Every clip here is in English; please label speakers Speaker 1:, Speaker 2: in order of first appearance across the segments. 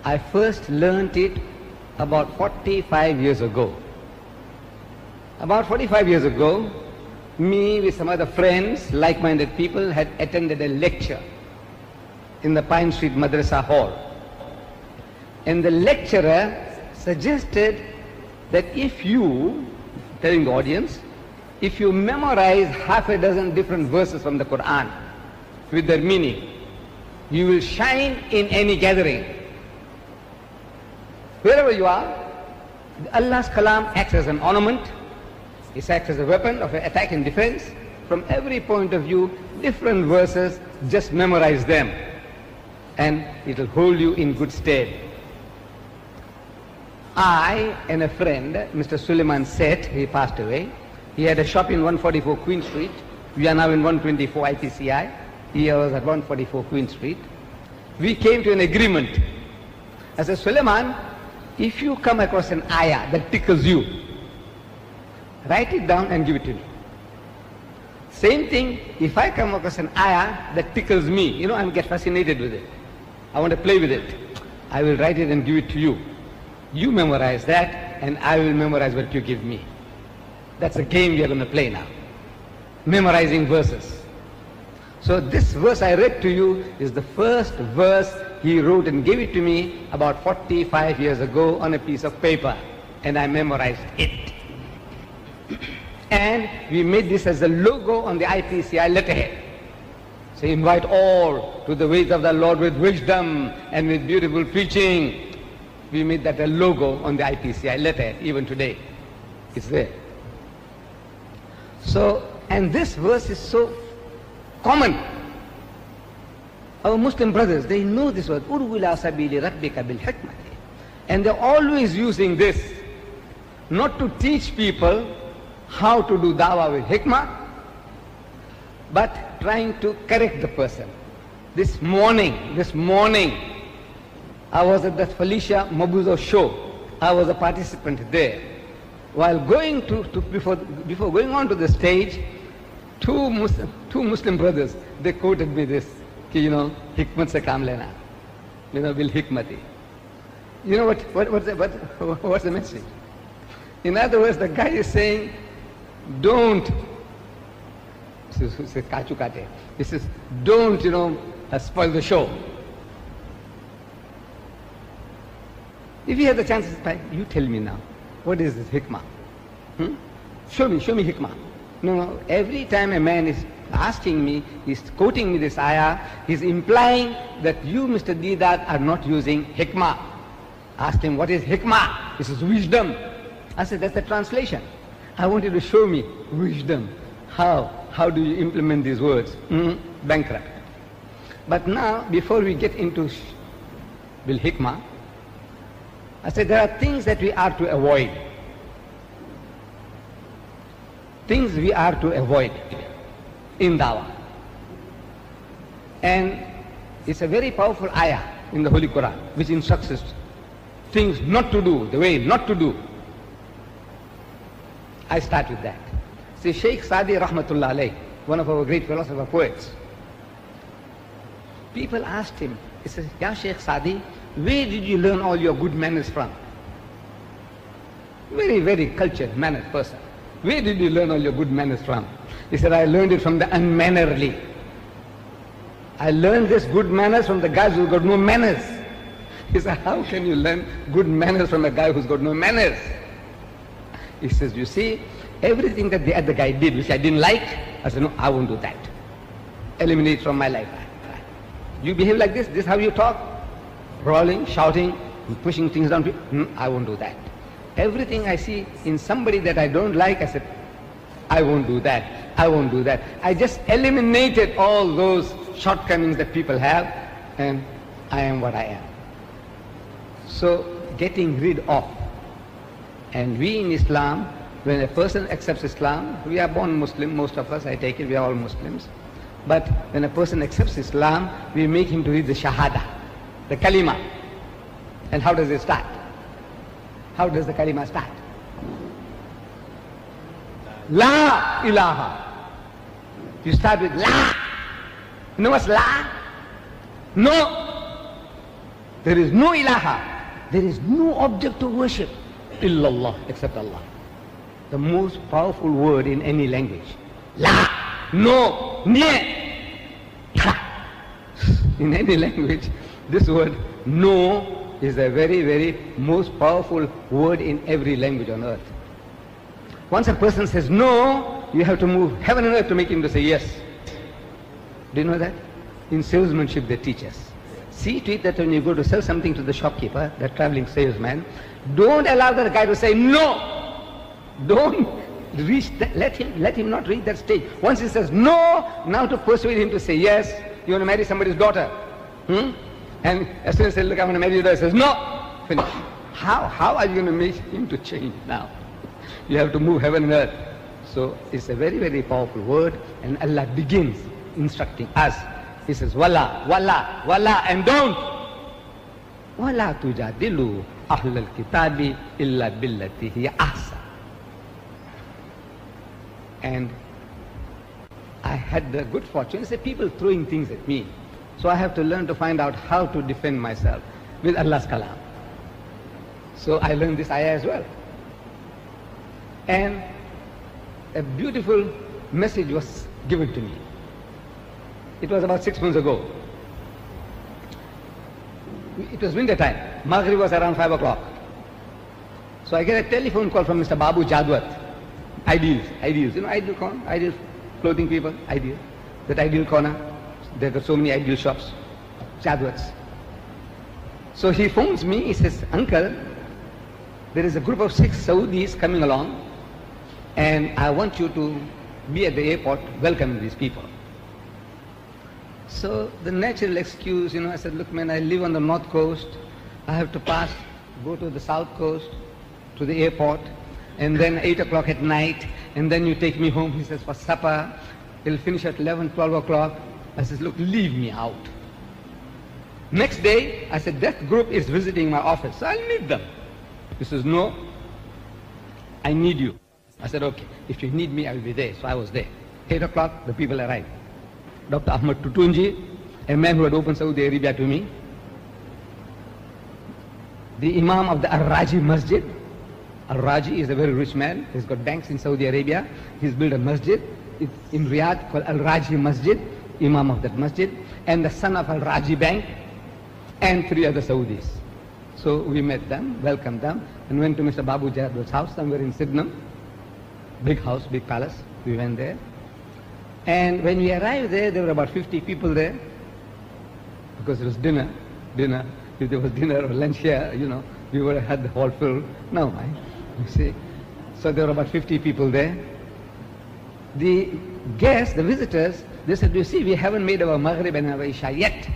Speaker 1: I first learnt it about 45 years ago. About 45 years ago, me with some other friends, like-minded people, had attended a lecture in the Pine Street Madrasa Hall. And the lecturer suggested that if you, telling the audience, if you memorize half a dozen different verses from the Quran with their meaning, you will shine in any gathering. Wherever you are, Allah's kalam acts as an ornament, it acts as a weapon of attack and defense. From every point of view, different verses, just memorize them and it will hold you in good stead. I and a friend, Mr. Sliman Seth, he passed away. He had a shop in 144 Queen Street. We are now in 124 IPCI. He was at 144 Queen Street. We came to an agreement. I said, Suleiman, if you come across an ayah that tickles you, write it down and give it to me. Same thing, if I come across an ayah that tickles me, I get fascinated with it. I want to play with it. I will write it and give it to you. You memorize that and I will memorize what you give me. That's a game we are going to play now. Memorizing verses. So this verse I read to you is the first verse he wrote and gave it to me about 45 years ago on a piece of paper. And I memorized it. And we made this as a logo on the IPCI letterhead. So invite all to the ways of the Lord with wisdom and with beautiful preaching. We made that a logo on the IPCI letterhead, even today. It's there. So, and this verse is so common. Our Muslim brothers, they know this word. Ud'u ila sabili rabbika bil hikmati. And they're always using this, not to teach people how to do dawah with hikmah, but trying to correct the person. This morning, I was at the Felicia Mabuzo show. I was a participant there. While going before going on to the stage, two Muslim brothers, they quoted me this, hikmat se kaam lena, bil hikmati. You know what's the message? In other words, the guy is saying, don't, he says, don't, spoil the show. If you have the chance, you tell me now, what is this hikmah? Show me hikmah. No, every time a man is asking me, he's quoting me this ayah, he's implying that you, Mr. Deedat, are not using hikmah. Asked him, what is hikmah? He says, wisdom. I said, that's the translation. I want you to show me wisdom. How do you implement these words? Bankrupt. But now, before we get into bil hikmah, I said there are things that we are to avoid. Things we are to avoid in dawah. And it's a very powerful ayah in the Holy Quran which instructs us things not to do, the way not to do. I start with that. See, Sheikh Sadi Rahmatullah alayh, one of our great philosopher poets, people asked him, he says, Ya Sheikh Sadi, where did you learn all your good manners from? Very, very cultured, mannered person. Where did you learn all your good manners from? He said, I learned it from the unmannerly. I learned this good manners from the guys who got no manners. He said, how can you learn good manners from a guy who's got no manners? He says, you see, everything that the other guy did, which I didn't like, I said, no, I won't do that. Eliminate from my life. You behave like this is how you talk? Brawling, shouting, pushing things down. I won't do that. Everything I see in somebody that I don't like, I said, I won't do that. I won't do that. I just eliminated all those shortcomings that people have, and I am what I am. So, getting rid of. And we in Islam, when a person accepts Islam, we are born Muslim, most of us, I take it, we are all Muslims. But when a person accepts Islam, we make him to read the Shahada, the Kalima. And how does it start? How does the Kalima start? La ilaha. You start with La. You know what's La? No. There is no ilaha. There is no object of worship. Illallah, except Allah. The most powerful word in any language. La, no, nye, ta. In any language, this word no is a very, very most powerful word in every language on earth. Once a person says no, you have to move heaven and earth to make him to say yes. Do you know that? In salesmanship they teach us. See to it that when you go to sell something to the shopkeeper, the traveling salesman, don't allow the guy to say no. Don't reach that, let him not reach that stage. Once he says no, now to persuade him to say yes. You want to marry somebody's daughter. And as soon as they say, look, I want to marry your daughter, he says no. Finish. How are you going to make him to change now? You have to move heaven and earth. So it's a very, very powerful word, and Allah begins instructing us. He says, wala, wala, wala, and don't. Wala tujadilu ahlal kitabi illa billati hiya ahsan. And I had the good fortune, say people throwing things at me. So I have to learn to find out how to defend myself with Allah's kalam. So I learned this ayah as well. And a beautiful message was given to me. It was about 6 months ago. It was winter time. Maghrib was around 5 o'clock. So I get a telephone call from Mr. Babu Jadwat. Ideals, you know Ideal Corner, Ideal clothing people, Ideal. That Ideal Corner, there are so many Ideal shops, Jadwats. So he phones me, he says, Uncle, there is a group of 6 Saudis coming along, and I want you to be at the airport welcoming these people. So the natural excuse, I said, look man, I live on the north coast, I have to pass, go to the south coast, to the airport, and then 8 o'clock at night, and then you take me home, he says, for supper, it'll finish at 11, 12 o'clock. I says, look, leave me out. Next day, I said, that group is visiting my office, so I'll meet them. He says, no, I need you. I said, okay, if you need me, I will be there. So I was there. 8 o'clock, the people arrived. Dr. Ahmad Tutunji, a man who had opened Saudi Arabia to me, the Imam of the Al-Raji Masjid. Al-Raji is a very rich man. He's got banks in Saudi Arabia. He's built a masjid. It's in Riyadh called Al-Raji Masjid, Imam of that masjid, and the son of Al-Raji Bank, and 3 other Saudis. So we met them, welcomed them, and went to Mr. Babu Jadwat's house somewhere in Sydenham. Big house, big palace. We went there. And when we arrived there were about 50 people there, because it was dinner. If there was dinner or lunch here, we would have had the hall filled. No, mind. You see. So there were about 50 people there. The guests, the visitors, they said, you see, we haven't made our Maghrib and our Isha yet.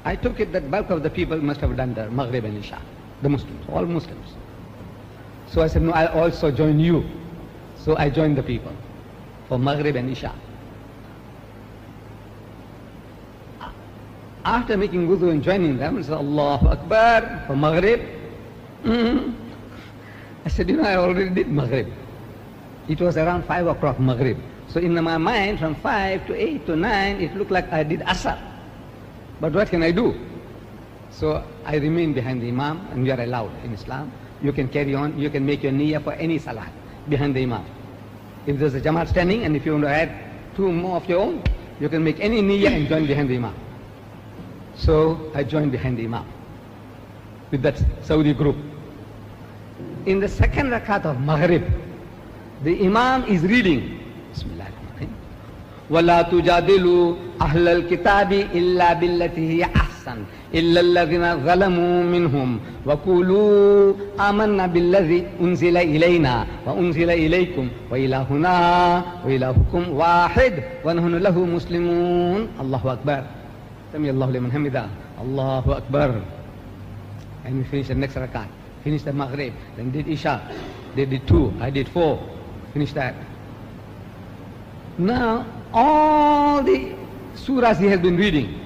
Speaker 1: I took it that bulk of the people must have done their Maghrib and Isha. The Muslims, all Muslims. So I said, no, I'll also join you. So I joined the people for Maghrib and Isha. After making wudu and joining them, I said, Allahu Akbar for Maghrib. I said, I already did Maghrib. It was around 5 o'clock Maghrib. So in my mind, from 5 to 8 to 9, it looked like I did Asr. But what can I do? So I remained behind the Imam, and we are allowed in Islam. You can carry on, you can make your niyyah for any salah behind the Imam. If there's a Jamaat standing, and if you want to add 2 more of your own, you can make any niyyah and join behind the Imam. So I joined behind the Imam with that Saudi group. In the second rakat of Maghrib, the Imam is reading, Bismillahirrahmanirrahim, وَلَا تُجَادِلُوا أَهْلَ الْكِتَابِ إِلَّا بِالَّتِي هِيَ أَحْسَنُ إِلَّا الَّذِينَ ظَلَمُوا مِنْهُمْ وَقُولُوا آمَنَّا بِالَّذِي أُنزِلَ إِلَيْنَا وَأُنزِلَ إِلَيْكُمْ وَإِلَهُنَا وَإِلَهُكُمْ وَاحِدٌ وَنَحْنُ لَهُ مُسْلِمُونَ Allahu Akbar. Sami Allahu liman hamidah. Allahu Akbar. And we finished the next rakat. Finished the Maghrib. Then did Isha. They did 2. I did 4. Finished that. Now, all the surahs he has been reading,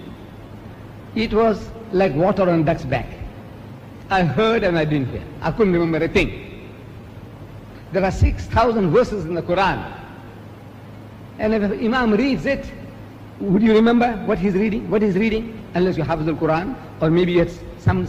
Speaker 1: it was like water on duck's back. I heard and I didn't hear. I couldn't remember a thing. There are 6,000 verses in the Quran. And if Imam reads it, Would you remember what he's reading? What he's reading? Unless you have the Quran, or maybe it's some